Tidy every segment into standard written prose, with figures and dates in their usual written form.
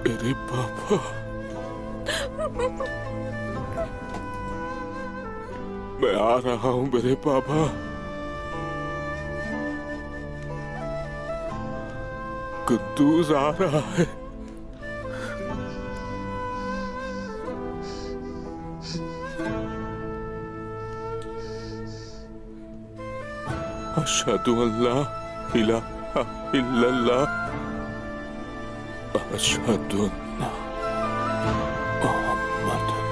मेरे पापा, मैं आ रहा हूं मेरे पापा। कुद्दूस आ रहा है। अशहदु अल्ला इलाहा इल्लल्लाह अशहदु अन्ना मुहम्मदन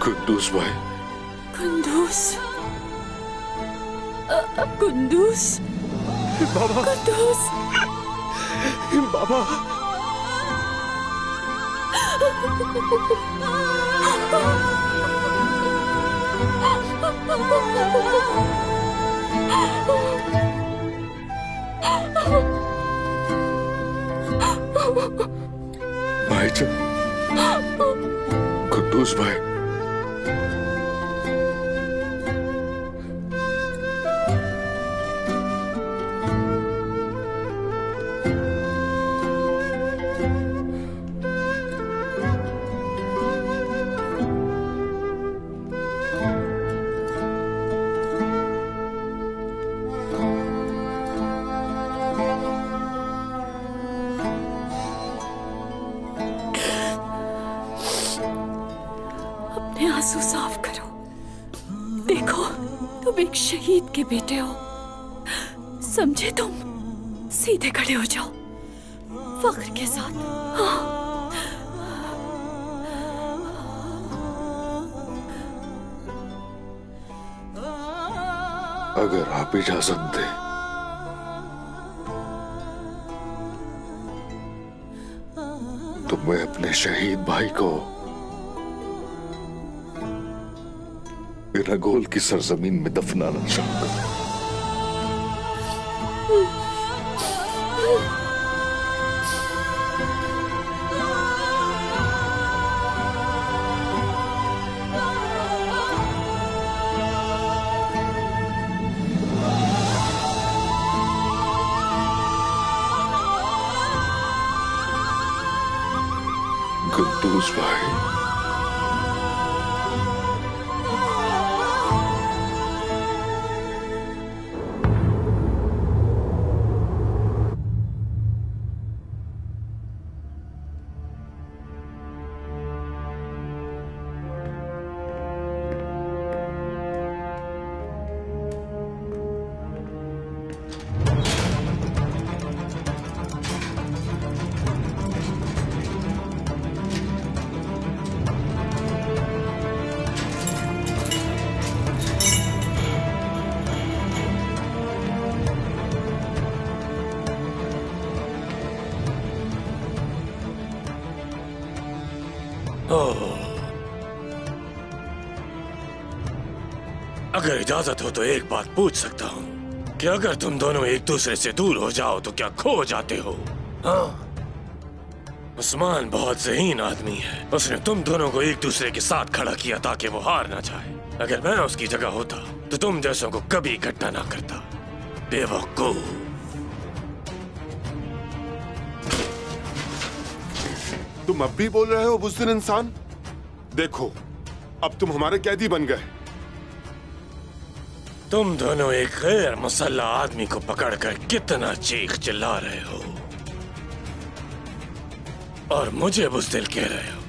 कुद्दूस भाई। कुंदूस, कुंदूस, बाबा, कुंदूस, बाबा, भाईजान, कुद्दूस भाई। अपने आंसू साफ करो। देखो, तुम एक शहीद के बेटे हो, समझे तुम? सीधे खड़े हो जाओ, फख्र के साथ। हाँ। अगर आप इजाजत दें तो मैं अपने शहीद भाई को इरागोल की सरजमीन में दफनाना चाहूंगा। कुद्दूस भाई, अगर इजाजत हो तो एक बात पूछ सकता हूँ कि अगर तुम दोनों एक दूसरे से दूर हो जाओ तो क्या खो जाते हो? हाँ, उस्मान बहुत ज़हीन आदमी है। उसने तुम दोनों को एक दूसरे के साथ खड़ा किया ताकि वो हार ना जाए। अगर मैं उसकी जगह होता तो तुम जैसों को कभी इकट्ठा ना करता। बेवकूफ। तुम अब भी बोल रहे हो बुज़दिल इंसान? देखो, अब तुम हमारे कैदी बन गए। तुम दोनों एक गैर मुसल्लह आदमी को पकड़कर कितना चीख चिल्ला रहे हो और मुझे बुज़दिल कह रहे हो।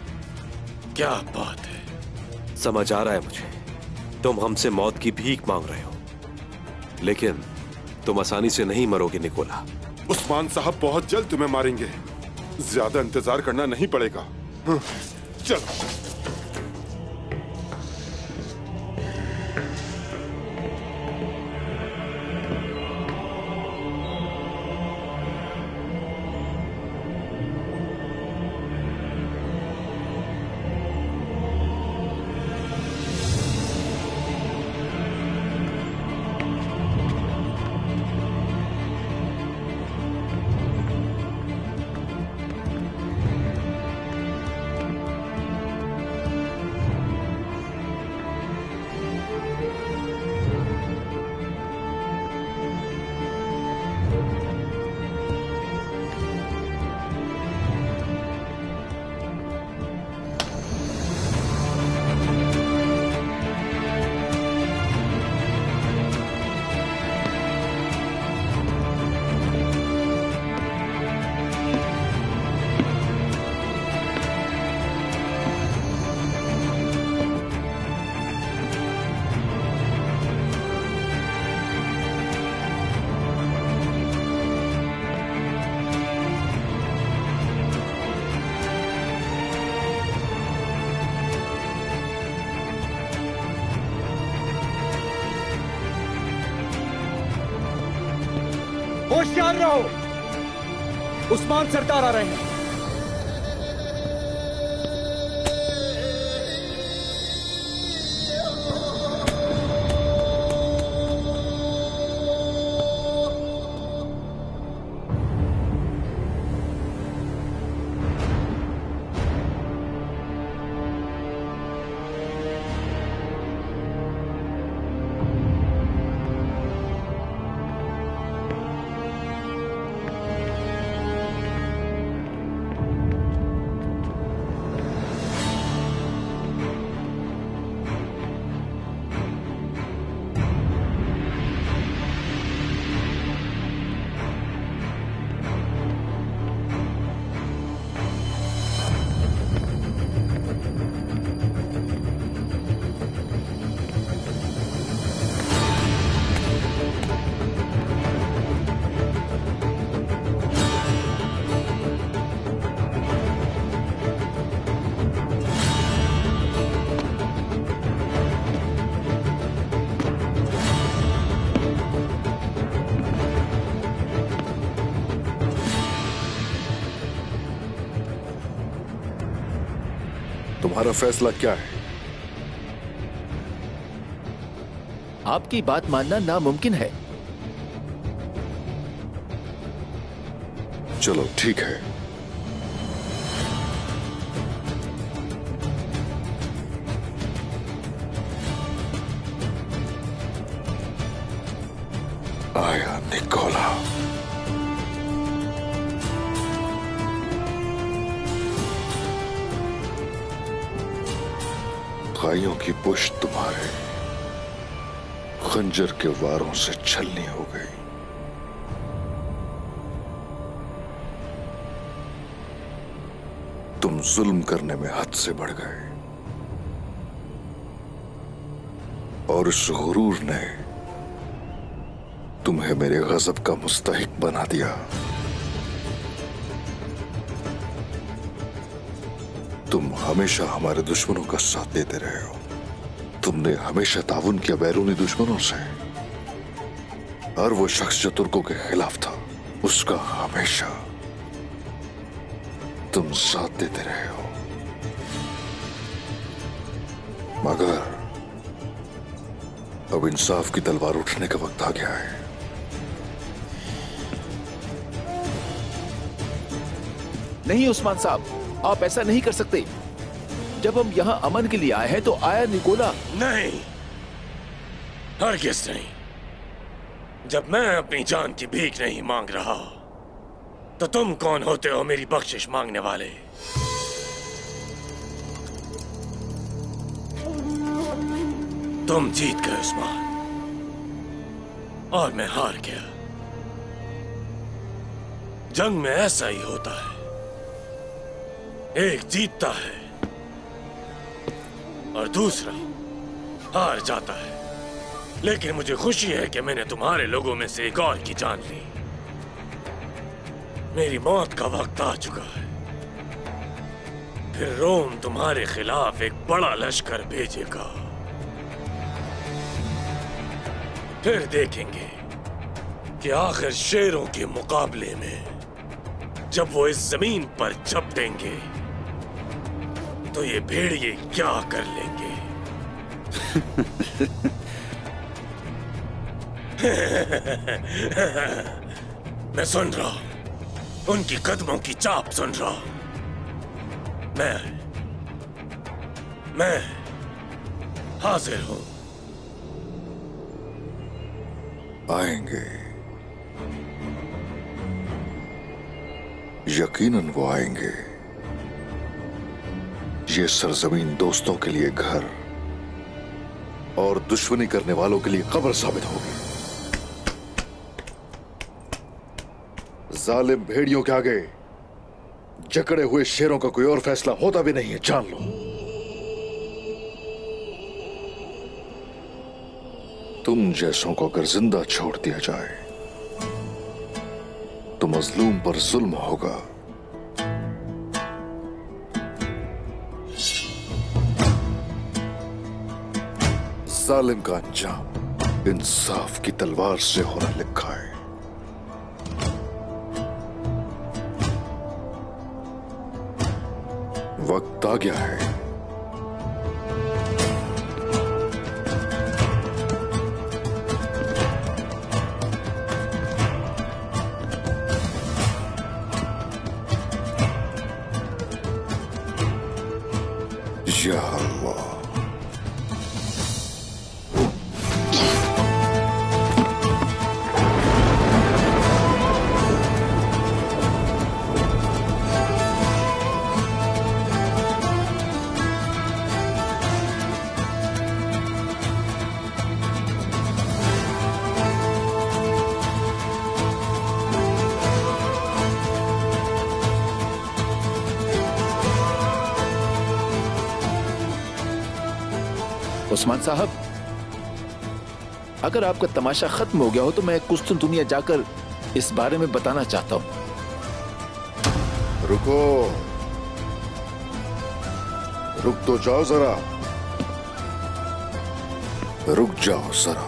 क्या बात है? समझ आ रहा है मुझे, तुम हमसे मौत की भीख मांग रहे हो, लेकिन तुम आसानी से नहीं मरोगे निकोला। उस्मान साहब बहुत जल्द तुम्हें मारेंगे। ज्यादा इंतजार करना नहीं पड़ेगा। चलो। होशियार रहो, उस्मान सरदार आ रहे हैं। तुम्हारा फैसला क्या है? आपकी बात मानना नामुमकिन है। चलो ठीक है, आया निकोला। गायों की पुश्त तुम्हारे खंजर के वारों से छलनी हो गई। तुम जुल्म करने में हद से बढ़ गए और उस गुरूर ने तुम्हें मेरे गजब का मुस्तहिक बना दिया। तुम हमेशा हमारे दुश्मनों का साथ देते रहे हो। तुमने हमेशा ताउन किया बैरूनी दुश्मनों से, और वो शख्स जो तुर्कों के खिलाफ था उसका हमेशा तुम साथ देते रहे हो। मगर अब इंसाफ की तलवार उठने का वक्त आ गया है। नहीं उस्मान साहब, आप ऐसा नहीं कर सकते। जब हम यहाँ अमन के लिए आए हैं तो आया निकोला। नहीं, हरगिज़ नहीं। जब मैं अपनी जान की भीख नहीं मांग रहा तो तुम कौन होते हो मेरी बख्शिश मांगने वाले? तुम जीत गए उस्मान और मैं हार गया। जंग में ऐसा ही होता है, एक जीतता है और दूसरा हार जाता है। लेकिन मुझे खुशी है कि मैंने तुम्हारे लोगों में से एक और की जान ली। मेरी मौत का वक्त आ चुका है। फिर रोम तुम्हारे खिलाफ एक बड़ा लश्कर भेजेगा। फिर देखेंगे कि आखिर शेरों के मुकाबले में जब वो इस जमीन पर झपटेंगे तो ये भेड़िए क्या कर लेंगे। मैं सुन रहा हूं, उनकी कदमों की चाप सुन रहा हूं। मैं हाजिर हूं। आएंगे, यकीनन वो आएंगे। ये सरजमीन दोस्तों के लिए घर और दुश्मनी करने वालों के लिए कब्र साबित होगी। जालिम भेड़ियों के आगे जकड़े हुए शेरों का कोई और फैसला होता भी नहीं है, जान लो। तुम जैसों को अगर जिंदा छोड़ दिया जाए तो मजलूम पर जुल्म होगा। जालिम का अंजाम इंसाफ की तलवार से होना लिखा है। वक्त आ गया है। या अल्लाह, उस्मान साहब, अगर आपका तमाशा खत्म हो गया हो तो मैं कुस्तुन दुनिया जाकर इस बारे में बताना चाहता हूं। रुको, रुक तो जाओ जरा, रुक जाओ जरा।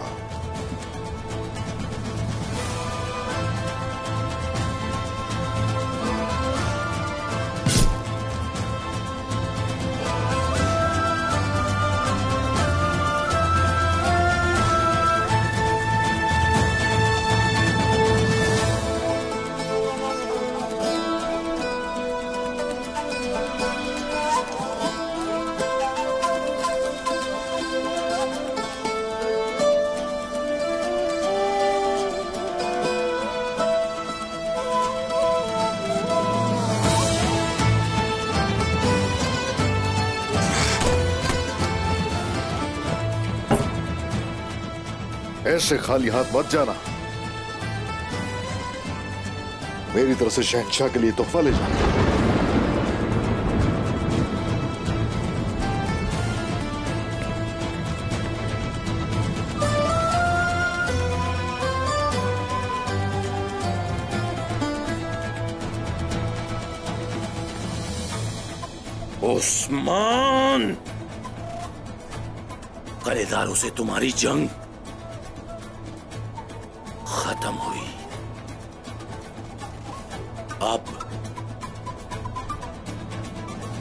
ऐसे खाली हाथ मत जाना। मेरी तरफ से शहंशाह के लिए तोहफा ले जाना। उस्मान, कलेदारों से तुम्हारी जंग खत्म हुई। अब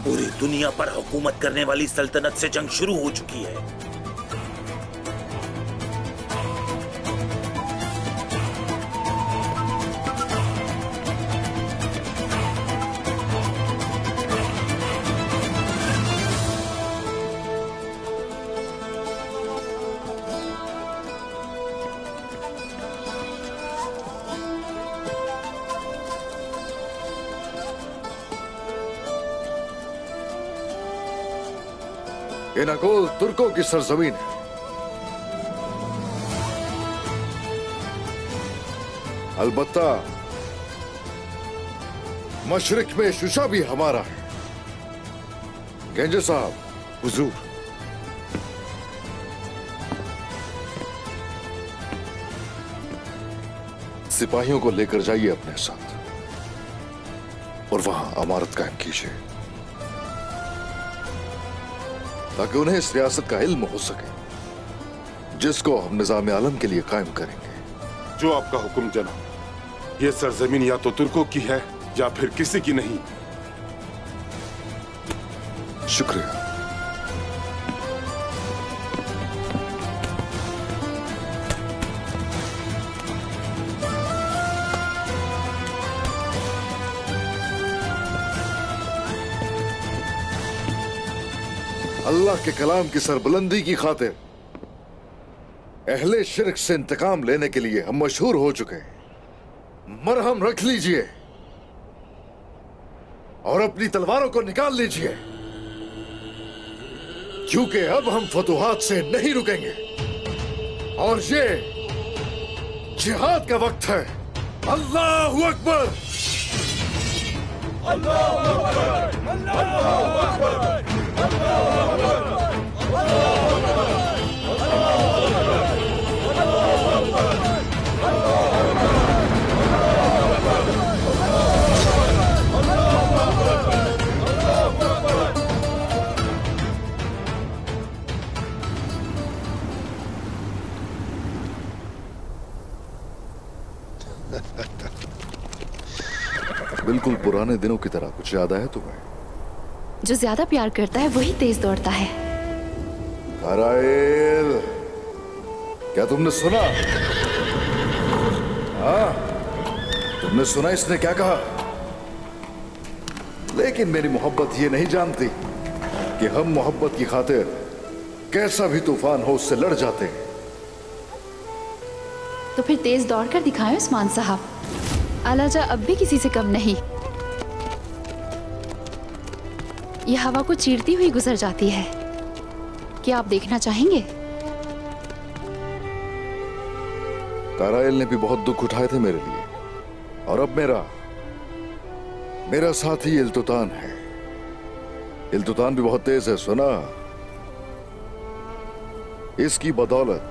पूरी दुनिया पर हुकूमत करने वाली सल्तनत से जंग शुरू हो चुकी है। ये नगोल तुर्कों की सरजमीन है। अलबत्ता मशरिक में शुशा भी हमारा है। गेंजे साहब, हुजूर, सिपाहियों को लेकर जाइए अपने साथ और वहां अमारत कायम कीजिए ताकि उन्हें इस रियासत का इल्म हो सके जिसको हम निजाम आलम के लिए कायम करेंगे। जो आपका हुक्म जनाब। ये सरजमीन या तो तुर्कों की है या फिर किसी की नहीं। शुक्रिया। अल्लाह के कलाम की सरबुलंदी की खातिर अहले शिरक से इंतकाम लेने के लिए हम मशहूर हो चुके हैं। मरहम रख लीजिए और अपनी तलवारों को निकाल लीजिए, क्योंकि अब हम फतुहात से नहीं रुकेंगे और ये जिहाद का वक्त है। अल्लाहु अकबर, अल्लाहु अकबर, अल्लाहु अकबर, अल्लाहु अकबर, अल्लाहु अकबर, बिल्कुल पुराने दिनों की तरह कुछ याद आया तुम्हें? जो ज्यादा प्यार करता है वही तेज दौड़ता है। अराइल, क्या तुमने सुना? हाँ, तुमने सुना इसने क्या कहा? लेकिन मेरी मोहब्बत ये नहीं जानती कि हम मोहब्बत की खातिर कैसा भी तूफान हो उससे लड़ जाते हैं। तो फिर तेज दौड़ कर दिखाएं उस्मान साहब। आलाजा अब भी किसी से कम नहीं। यह हवा को चीरती हुई गुजर जाती है। क्या आप देखना चाहेंगे? काराइल ने भी बहुत दुख उठाए थे मेरे लिए, और अब मेरा साथी इल्तुतान है। इल्तुतान भी बहुत तेज है, सुना? इसकी बदौलत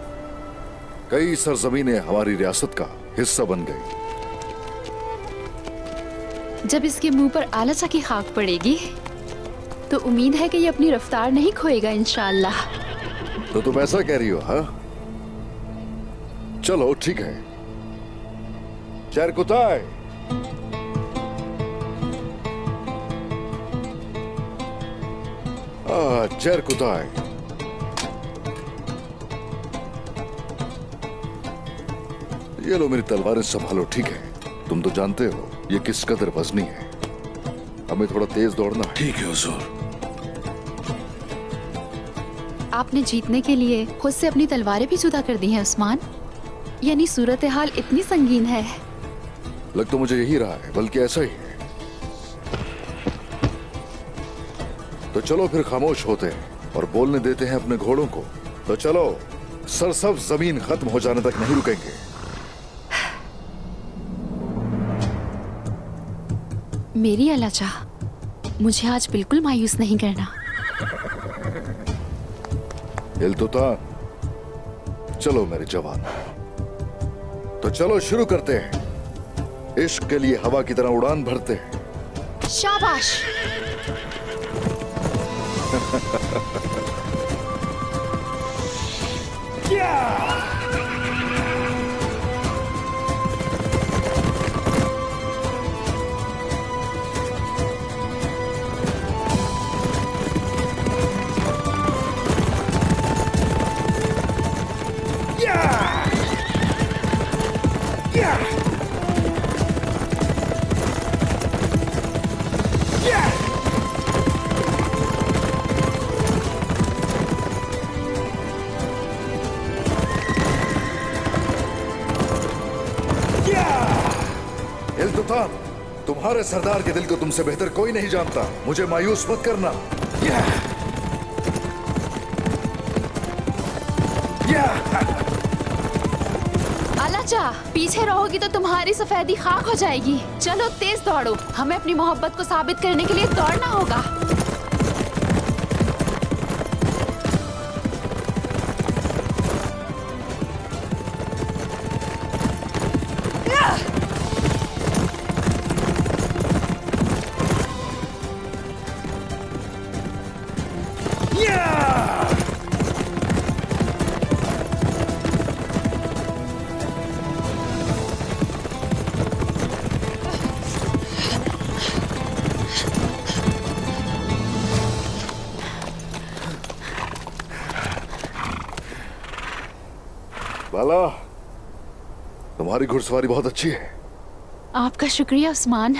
कई सरजमीनें हमारी रियासत का हिस्सा बन गई। जब इसके मुंह पर आलाजा की खाक पड़ेगी तो उम्मीद है कि ये अपनी रफ्तार नहीं खोएगा इंशाअल्लाह। तो तुम ऐसा कह रही हो? हाँ, चलो ठीक है। चरकुताय, चरकुताय, ये लो मेरी तलवारें संभालो, ठीक है? तुम तो जानते हो ये किस कदर वजनी है। हमें थोड़ा तेज दौड़ना है। ठीक है हुजूर। आपने जीतने के लिए खुद से अपनी तलवारें भी जुदा कर दी हैं उस्मान। यानी सूरत हाल इतनी संगीन है। लग तो मुझे यही रहा है, बल्कि ऐसा ही है। तो चलो फिर खामोश होते हैं और बोलने देते हैं अपने घोड़ों को। तो चलो, सरसब्ज जमीन खत्म हो जाने तक नहीं रुकेंगे। मेरी आलाजा, मुझे आज बिल्कुल मायूस नहीं करना। इल्तुतान, चलो मेरे जवान, तो चलो शुरू करते हैं। इश्क के लिए हवा की तरह उड़ान भरते हैं। शाबाश। इल्तुतान, तुम्हारे सरदार के दिल को तुमसे बेहतर कोई नहीं जानता। मुझे मायूस मत करना। आलाजा, पीछे रहोगी तो तुम्हारी सफेदी खाक हो जाएगी। चलो तेज दौड़ो, हमें अपनी मोहब्बत को साबित करने के लिए दौड़ना होगा। बाला, तुम्हारी घुड़सवारी बहुत अच्छी है। आपका शुक्रिया उस्मान।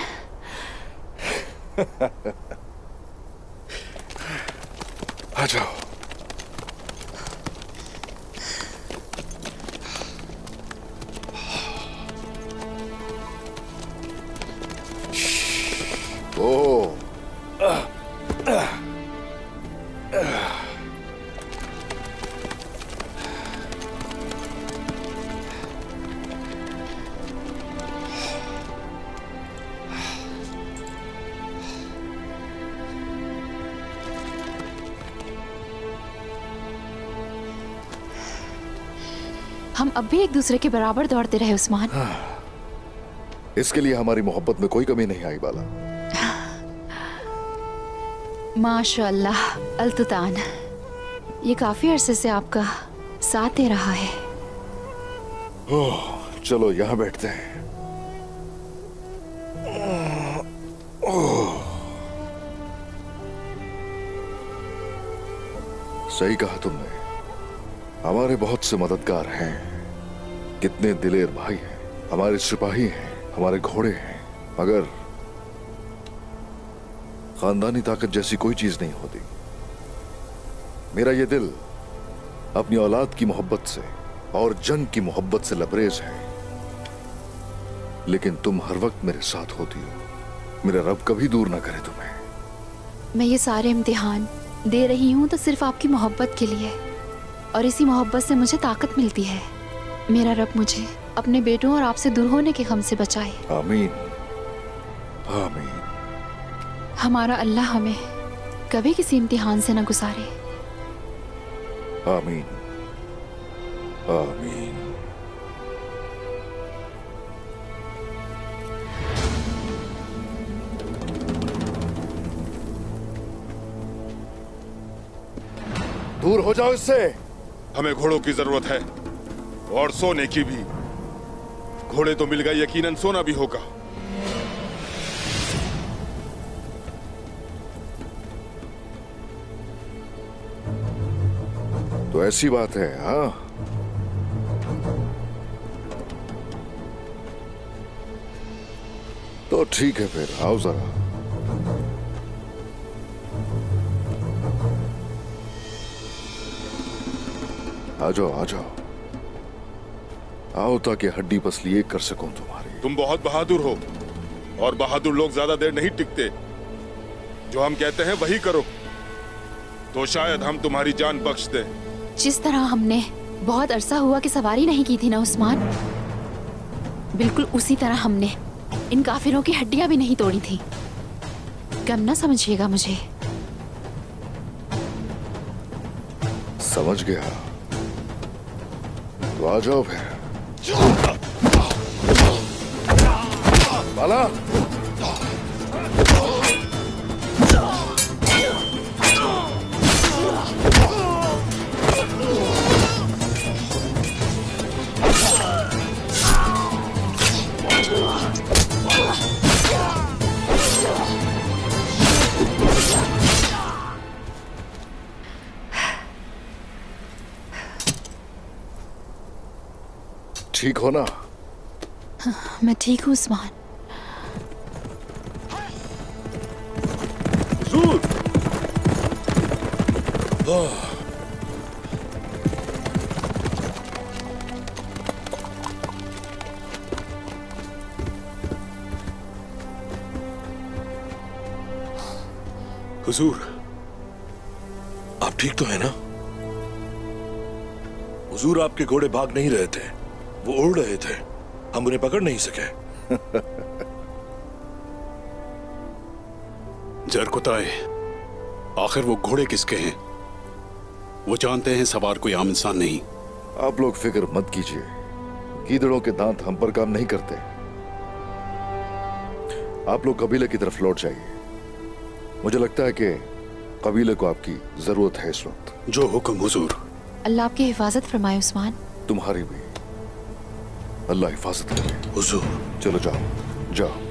आ जाओ। ओ, हम अब भी एक दूसरे के बराबर दौड़ते रहे उस्मान। इसके लिए हमारी मोहब्बत में कोई कमी नहीं आई बाला। माशाअल्लाह अल्तुतान, ये काफी अरसे से आपका साथ दे रहा है। ओह, चलो यहाँ बैठते हैं। सही कहा तुमने। हमारे बहुत से मददगार हैं, कितने दिलेर भाई हैं, हमारे सिपाही हैं, हमारे घोड़े हैं, मगर खानदानी ताकत जैसी कोई चीज नहीं होती। मेरा ये दिल अपनी औलाद की मोहब्बत से और जंग की मोहब्बत से लबरेज है, लेकिन तुम हर वक्त मेरे साथ होती हो। मेरा रब कभी दूर ना करे तुम्हें। मैं ये सारे इम्तिहान दे रही हूँ तो सिर्फ आपकी मोहब्बत के लिए, और इसी मोहब्बत से मुझे ताकत मिलती है। मेरा रब मुझे अपने बेटों और आपसे दूर होने के गम से बचाए। आमीन आमीन। हमारा अल्लाह हमें कभी किसी इम्तिहान से न गुजारे। आमीन आमीन। दूर हो जाओ इससे। हमें घोड़ों की जरूरत है और सोने की भी। घोड़े तो मिल गए, यकीनन सोना भी होगा। तो ऐसी बात है, हाँ? तो ठीक है, फिर आओ जरा। आ जाओ आ जाओ, आओ ताकि हड्डी पसली एक कर सकूं तुम्हारी। तुम बहुत बहादुर हो, और बहादुर लोग ज्यादा देर नहीं टिकते। जो हम कहते हैं वही करो, तो शायद हम तुम्हारी जान बख्श दें। जिस तरह हमने बहुत अरसा हुआ कि सवारी नहीं की थी ना उस्मान, बिल्कुल उसी तरह हमने इन काफिरों की हड्डियां भी नहीं तोड़ी थी। कम ना समझिएगा मुझे। समझ गया, तो आ जाओ फिर। बाला, ठीक हो ना? मैं ठीक हूँ उस्मान। हुजूर, आप ठीक तो है ना? हुजूर, आपके घोड़े भाग नहीं रहे थे, वो उड़ रहे थे। हम उन्हें पकड़ नहीं सके। जरकुताए, आखिर वो घोड़े किसके हैं? वो जानते हैं सवार कोई आम इंसान नहीं। आप लोग फिक्र मत कीजिए, गीदड़ों के दांत हम पर काम नहीं करते। आप लोग कबीले की तरफ लौट जाइए। मुझे लगता है कि कबीले को आपकी जरूरत है इस वक्त। जो हुक्म हुजूर। अल्लाह आपकी हिफाजत फरमाए उस्मान। तुम्हारी भी अल्लाह हिफाजत करे हुजूर। चलो जाओ जाओ।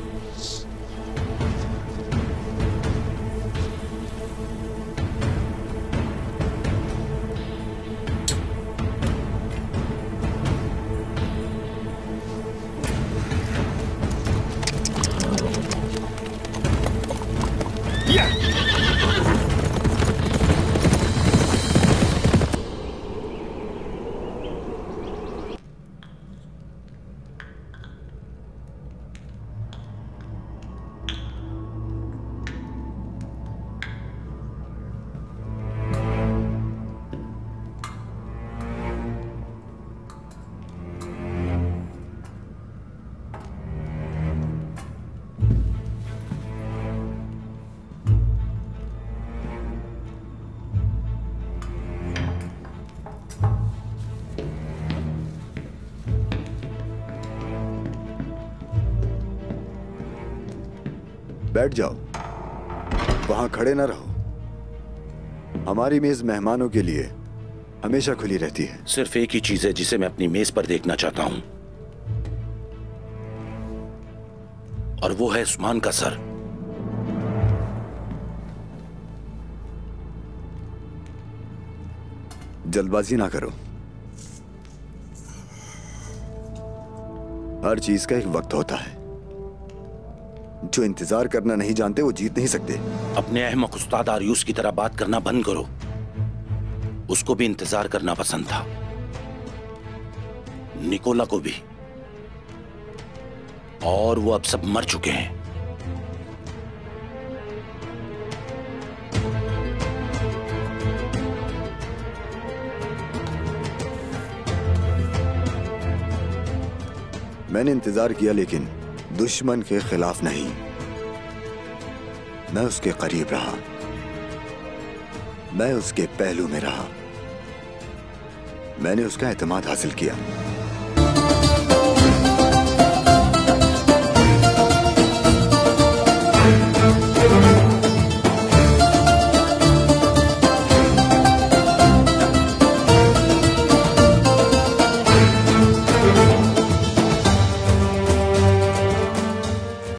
बैठ जाओ, वहां खड़े ना रहो। हमारी मेज मेहमानों के लिए हमेशा खुली रहती है। सिर्फ एक ही चीज है जिसे मैं अपनी मेज पर देखना चाहता हूं, और वो है उस्मान का सर। जल्दबाजी ना करो। हर चीज का एक वक्त होता है। जो इंतजार करना नहीं जानते वो जीत नहीं सकते। अपने अहमक उस्ताद आरियूस की तरह बात करना बंद करो। उसको भी इंतजार करना पसंद था, निकोला को भी, और वो अब सब मर चुके हैं। मैंने इंतजार किया, लेकिन दुश्मन के खिलाफ नहीं। मैं उसके करीब रहा, मैं उसके पहलू में रहा, मैंने उसका एतमाद हासिल किया।